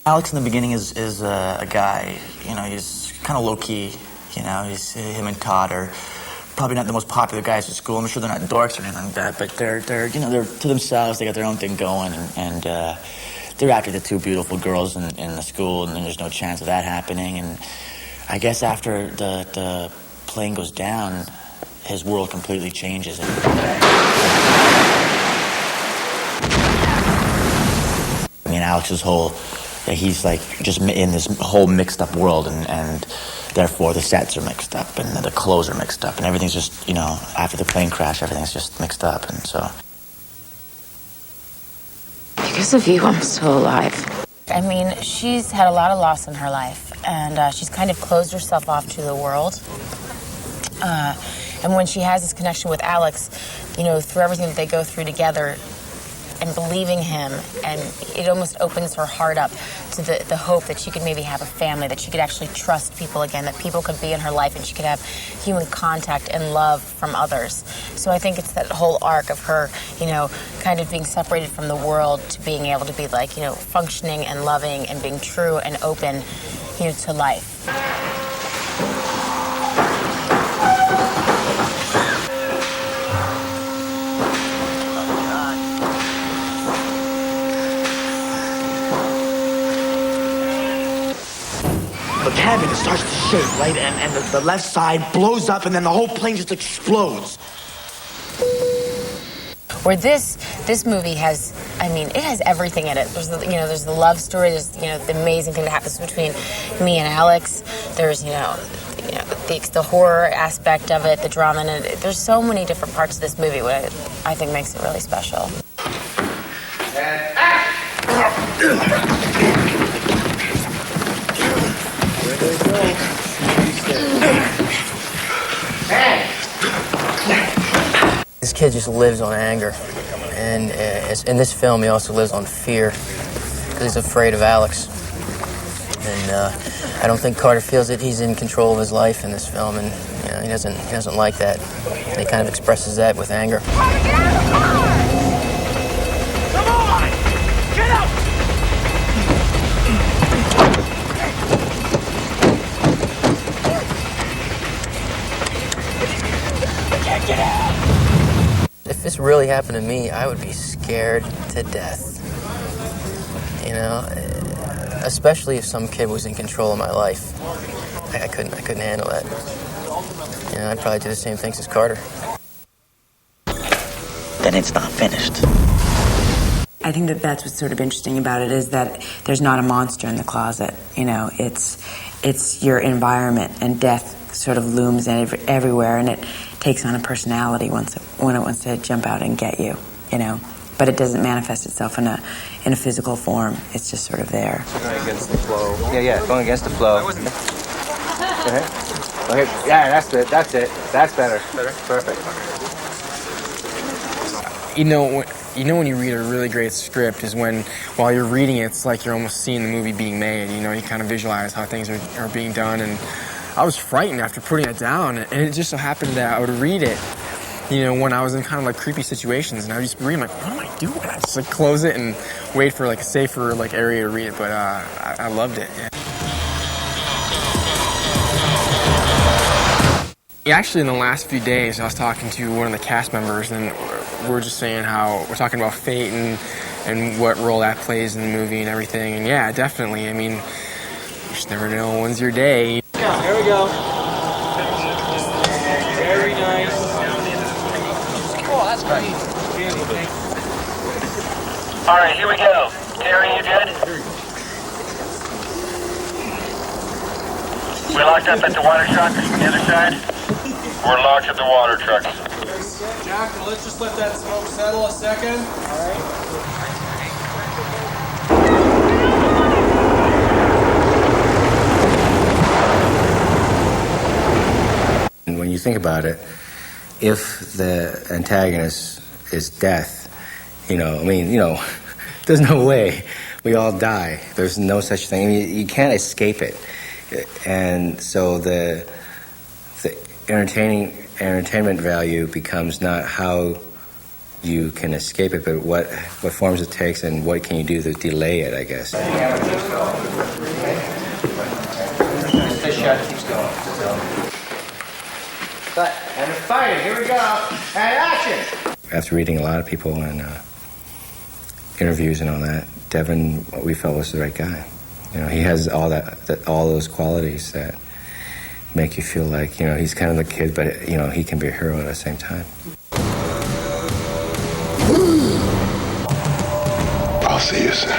Alex in the beginning is a guy, you know, he's kind of low-key, you know, him and Todd are probably not the most popular guys at school. I'm sure they're not dorks or anything like that, but they're you know, they're to themselves, they got their own thing going, and they're after the two beautiful girls in the school, and there's no chance of that happening, and I guess after the plane goes down, his world completely changes. I mean, Alex's whole, he's like just in this whole mixed up world, and therefore the sets are mixed up and the clothes are mixed up and everything's just, you know, after the plane crash, everything's just mixed up, and so. Because of you, I'm still alive. I mean, she's had a lot of loss in her life, and she's kind of closed herself off to the world. And when she has this connection with Alex, you know, through everything that they go through together, and believing him, and it almost opens her heart up to the hope that she could maybe have a family, that she could actually trust people again, that people could be in her life and she could have human contact and love from others. So I think it's that whole arc of her, you know, kind of being separated from the world to being able to be like, you know, functioning and loving and being true and open, you know, to life. The cabin, it starts to shake, right? And the left side blows up, and then the whole plane just explodes. Where this movie has, I mean, it has everything in it. There's the, you know, there's the love story. There's, you know, the amazing thing that happens between me and Alex. There's, you know, the horror aspect of it, the drama, and there's so many different parts of this movie, which I think makes it really special. This kid just lives on anger, and in this film he also lives on fear because he's afraid of Alex. And I don't think Carter feels that he's in control of his life in this film, and you know, he doesn't like that. And he kind of expresses that with anger. Come on! Get out! Get out! If this really happened to me, I would be scared to death. You know, especially if some kid was in control of my life. I couldn't handle that. You know, I'd probably do the same things as Carter. Then it's not finished. I think that's what's sort of interesting about it, is that there's not a monster in the closet. You know, it's your environment, and death sort of looms everywhere, and it takes on a personality when it wants to jump out and get you, you know. But it doesn't manifest itself in a physical form. It's just sort of there. Going against the flow. Yeah, going against the flow. Okay. Okay. Yeah, that's it. That's better. Perfect. You know when you read a really great script is when, while you're reading it, it's like you're almost seeing the movie being made. You know, you kind of visualize how things are being done, and I was frightened after putting it down, and it just so happened that I would read it, you know, when I was in kind of like creepy situations, and I would just read, like, what am I doing? I just like close it and wait for like a safer like area to read it, but I loved it. Yeah. Actually, in the last few days, I was talking to one of the cast members, and we were just saying how we're talking about fate and what role that plays in the movie and everything, and yeah, definitely. I mean, you just never know when's your day. There we go. Very nice. Oh, that's great. All right, here we go. Terry, you good? We locked up at the water truck, the other side? We're locked at the water truck. Jack, let's just let that smoke settle a second. All right. And when you think about it, if the antagonist is death, you know, I mean, you know, there's no way. We all die. There's no such thing. I mean, you can't escape it. And so the entertainment value becomes not how you can escape it, but what forms it takes and what can you do to delay it, I guess. This shot keeps going. But, and the fighting, here we go. And action! After reading a lot of people and interviews and all that, Devin, we felt was the right guy. You know, he has all those qualities that make you feel like, you know, he's kind of the kid, but, you know, he can be a hero at the same time. I'll see you soon.